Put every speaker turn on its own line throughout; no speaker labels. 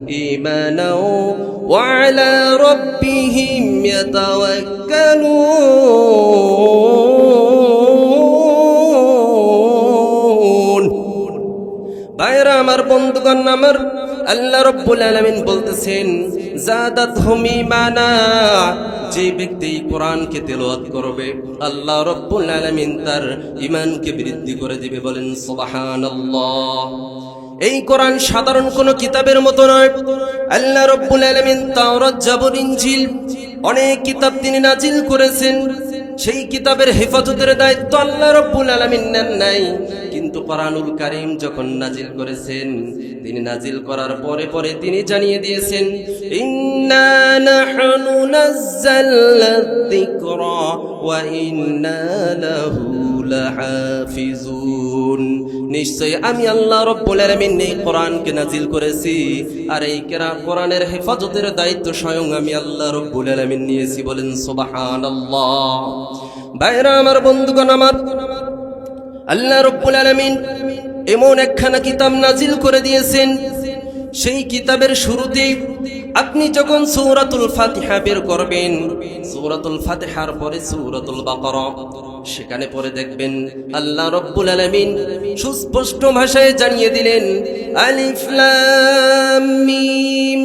إيمانا وعلى ربهم يتوكلون ভাইরা আমার, বন্ধুগণ আমার, আল্লাহ রাব্বুল আলামিন বলতেছেন জাদাতহুম ঈমানা, যে ব্যক্তি কোরআনকে তেলাওয়াত করবে আল্লাহ রাব্বুল আলামিন তার ঈমানকে বৃদ্ধি করে দিবে। বলেন সুবহানাল্লাহ। এই কোরআন সাধারণ কোনো কিতাবের মতো নয়। আল্লাহ রাব্বুল আলামিন তাওরাত, জাবুর, ইনজিল অনেক কিতাব তিনি নাজিল করেছেন। সেই কিতাবের হেফাজতের দায়িত্ব আল্লাহ রাব্বুল আলামিন নেন নাই, কিন্তু কোরআনুল কারীম যখন নাজিল করেছেন, তিনি নাজিল করার পরে পরে তিনি জানিয়ে দিয়েছেন ইন্না নাহনু নাযালনা যিকরা ওয়া ইন্না লাহু লাহাফিজুন। নিশ্চয় আমি আল্লাহ রাব্বুল আলামিন এই কোরআনকে নাজিল করেছি, আর এই কোরআনের হেফাজতের দায়িত্ব স্বয়ং আমি আল্লাহ রাব্বুল আলামিন নিয়েছি। বলেন সুবহানাল্লাহ। ভাইরা আমার, বন্ধুগণ আমার, আল্লাহ রাব্বুল আলামিন এমন একখানা কিতাব নাজিল করে দিয়েছেন, সেই কিতাবের শুরুতে আপনি যখন সূরাতুল ফাতিহা বের করবেন, সূরাতুল ফাতিহার পরে সূরাতুল বাকারা, সেখানে পরে দেখবেন আল্লাহ রাব্বুল আলামিন সুস্পষ্ট ভাষায় জানিয়ে দিলেন আলিফ লাম মিম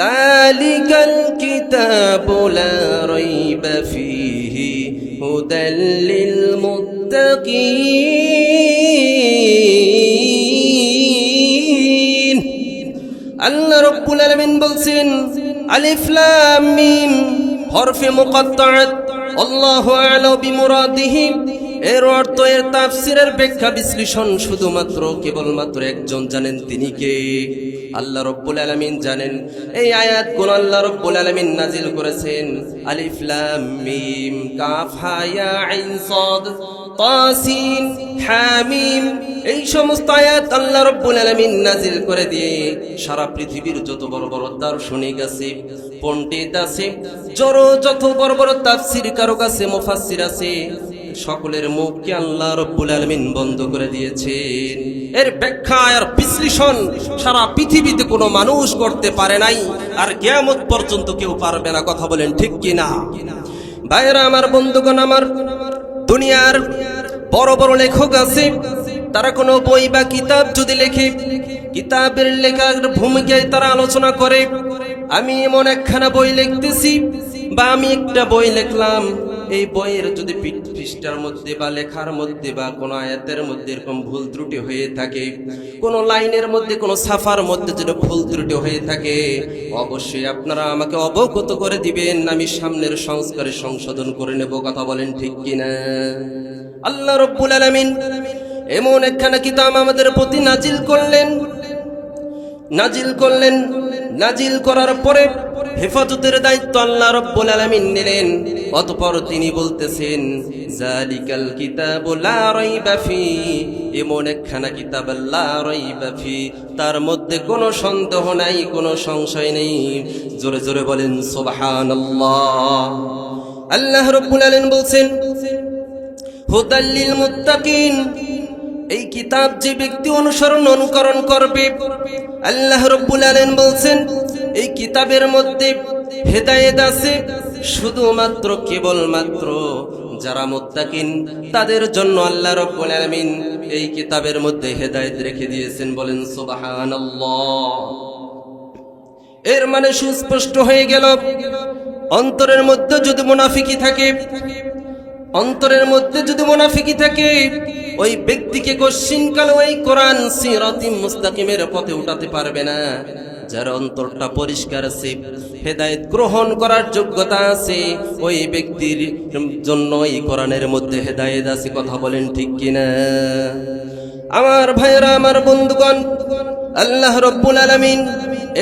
যালিকাল কিতাবু লা রাইবা ফীহি হুদাল লিল মুত্তাকিন। আল্লাহ রাব্বুল আলামিন বলছেন আলিফ লাম মিম হরফে মুকাত্তাআত, আল্লাহু আ'লামু বিমুরাদিহি। এর অর্থ, এর তাফসীরের ব্যাখ্যা বিশ্লেষণ শুধুমাত্র কেবলমাত্র একজন জানেন, তিনি কে? আল্লাহ রাব্বুল আলামিন জানেন। এই আয়াতগুলো আল্লাহ রাব্বুল আলামিন নাজিল করেছেন আলিফ লাম মিম কাফ হা ইয়া আইন সাদ তাসিন হামিম। এই সমস্ত আয়াত আল্লাহ রাব্বুল আলামিন নাজিল করে দিয়ে সারা পৃথিবীর যত বড় বড় দার্শনিক আছে, পণ্ডিত আছে, যত বড় বড় তাফসীরকারক আছে, মুফাসসির আছে, সকলের মুখকে আল্লাহ রাব্বুল আলামিন বন্ধ করে দিয়েছেন। এর ব্যাখ্যা আর বিশ্লেষণ সারা পৃথিবীতে কোনো মানুষ করতে পারে নাই, আর কিয়ামত পর্যন্ত কেউ পারবে না। কথা বলেন ঠিক কি না? ভাইরা আমার, বন্ধুগণ আমার, দুনিয়ার বড় বড় লেখক আছে, তারা কোনো বই বা কিতাব যদি লেখে, কিতাবের লেখার ভূমিকায় তারা আলোচনা করে আমি এমন একখানা বই লিখতেছি বা আমি একটা বই লিখলাম, এই বইয়ের যদি পৃষ্ঠার মধ্যে বা লেখার মধ্যে বা কোনো আয়াতের মধ্যে এরকম ভুল ত্রুটি হয়ে থাকে, কোনো লাইনের মধ্যে, কোনো সাফার মধ্যে যদি ভুল ত্রুটি হয়ে থাকে, অবশ্যই আপনারা আমাকে অবগত করে দিবেন, আমি সামনের সংস্কারে সংশোধন করে নেব। কথা বলেন ঠিক কিনা? আল্লাহ রাব্বুল আলামিন এমন একখানা কিতাব আমাদের প্রতি নাজিল করলেন। নাজিল করার পরে হেফাজতের দায়িত্ব আল্লাহ রাব্বুল আলামিন নিলেন। অতঃপর তিনি বলতেছেন জালিকাল কিতাবু লা রাইবা ফি, এমন একখানা কিতাব লা রাইবা ফি, তার মধ্যে কোনো সন্দেহ নাই, কোনো সংশয় নেই। জোরে জোরে বলেন সুবহানাল্লাহ। আল্লাহ রাব্বুল আলামিন বলছেন হুদাল লিল মুত্তাকিন, এই কিতাব যে ব্যক্তি অনুকরণ করবে, আল্লাহ রাব্বুল আলামিন বলছেন এই কিতাবের মধ্যে হেদায়েত আছে শুধুমাত্র কেবলমাত্র যারা মুত্তাকিন তাদের জন্য। আল্লাহ রাব্বুল আলামিন এই কিতাবের মধ্যে হেদায়েত রেখে দিয়েছেন। বলেন সুবহানাল্লাহ। এর মানে সুস্পষ্ট হয়ে গেল, অন্তরের মধ্যে যদি মুনাফিকি থাকে, ওই ব্যক্তিকে কশিনকাল ওই কোরআন সিরাতি মুস্তাকিমের পথে উঠাতে পারবে না। যার অন্তরটা পরিষ্কার আছে, হেদায়েত গ্রহণ করার যোগ্যতা আছে, ওই ব্যক্তির জন্য এই কোরআনের মধ্যে হেদায়েত আছে। কথা বলেন ঠিক কিনা? আমার ভাইরা, আমার বন্ধুগণ, আল্লাহ রাব্বুল আলামিন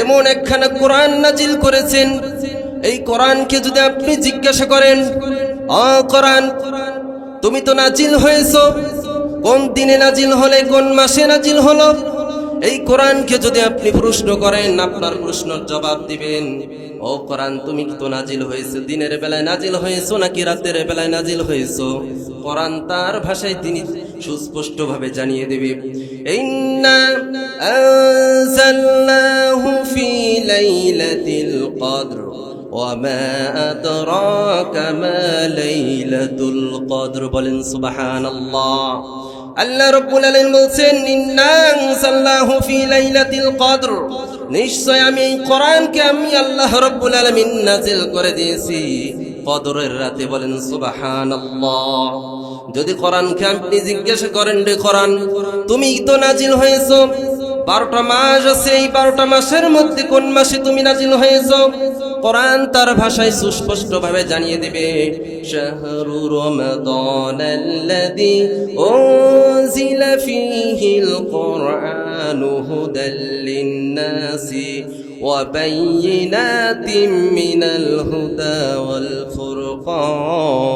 এমন একখানা কোরআন নাজিল করেছেন, এই কোরআনকে যদি আপনি জিজ্ঞাসা করেন, কোরআন তুমি তো নাজিল হয়েছো, কোন দিনে নাজিল হলে, কোন মাসে নাজিল হলো, এই কোরআনকে যদি আপনি প্রশ্ন করেন, আপনার প্রশ্নের জবাব দিবেন ও কোরআন তুমি তো নাজিল হয়েছে দিনের বেলায় নাজিল হয়েছো নাকি রাতের বেলায় নাজিল হয়েছো, কোরআন তার ভাষায় তিনি সুস্পষ্টভাবে জানিয়ে দেবে। إنا أنزلناه في ليلة القدر وما أدراك ما ليلة القدر বলেন সুবহানাল্লাহ আল্লাহ রাব্বুল আলামিন বলছেন ইন্না আনজালনাহু ফি লাইলাতিল কদর নিশ্চয় আমি এই কোরআনকে আমি আল্লাহ রাব্বুল আলামিন নাযিল করে দিয়েছি কদরের রাতে বলেন সুবহানাল্লাহ যদি কোরআনকে আপনি জিজ্ঞাসা করেন রে কোরআন তুমি তো নাযিল হয়েছো 12টা মাস আছে এই 12টা মাসের মধ্যে কোন মাসে তুমি নাযিল হয়েছো কোরআন তার ভাষায় সুস্পষ্টভাবে জানিয়ে দিবে শাহরু রমাদানাল্লাযী উনজিলা ফীহিল কুরআনু হুদাল লিন-নাসি ওয়া বায়িনাতিন মিনাল হুদা ওয়াল ফুরকান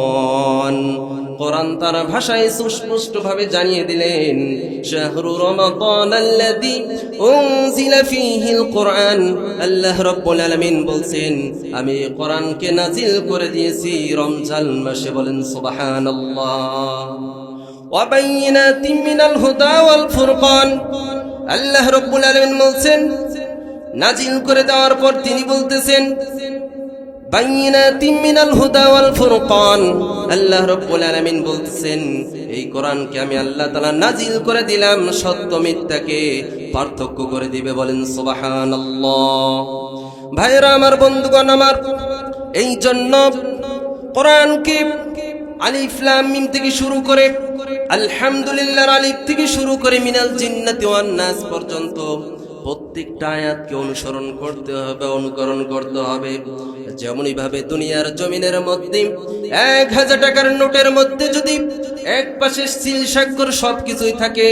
কোরআন তার ভাষায় সুস্পষ্টভাবে জানিয়ে দিলেন শাহরু রমাদানাল্লাযী উনজিলা ফীহিল কুরআন আল্লাহ রাব্বুল আলামিন বলছেন আমি কোরআনকে নাযিল করে দিয়েছি রমজান মাসে বলেন সুবহানাল্লাহ ওয়া বায়িনাতিন মিনাল হুদা ওয়াল ফুরকান আল্লাহ রাব্বুল আলামিন বলছেন নাযিল করে দেওয়ার পর তিনি বলতেছেন বাইনাতিন মিনাল হুদা ওয়াল ফুরকান আল্লাহ রাব্বুল আলামিন বলতেছেন এই কোরআনকে আমি আল্লাহ তাআলা নাযিল করে দিলাম সত্য মিথ্যাকে পার্থক্য করে দিবে বলেন সুবহানাল্লাহ ভাইরা আমার বন্ধুগণ আমার এই জন্য কোরআনকে আলিফ লাম মিম থেকে শুরু করে আলহামদুলিল্লাহর আলিফ থেকে শুরু করে মিনাল জিন্নাতি ওয়ান নাস পর্যন্ত প্রত্যেকটা আয়াতকে অনুসরণ করতে হবে অনুকরণ করতে হবে যেমনই ভাবে দুনিয়ার জমিনের মধ্যে 1000 টাকার নোটের মধ্যে যদি এক পাশে সিল স্বাক্ষর সবকিছুই থাকে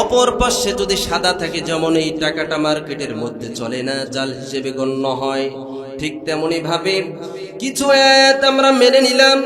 অপর পাশে যদি সাদা থাকে যেমন এই টাকাটা মার্কেটের মধ্যে চলে না জাল হিসেবে গণ্য হয় ঠিক তেমনি ভাবে কিছু আয়াত আমরা মেনে নিলাম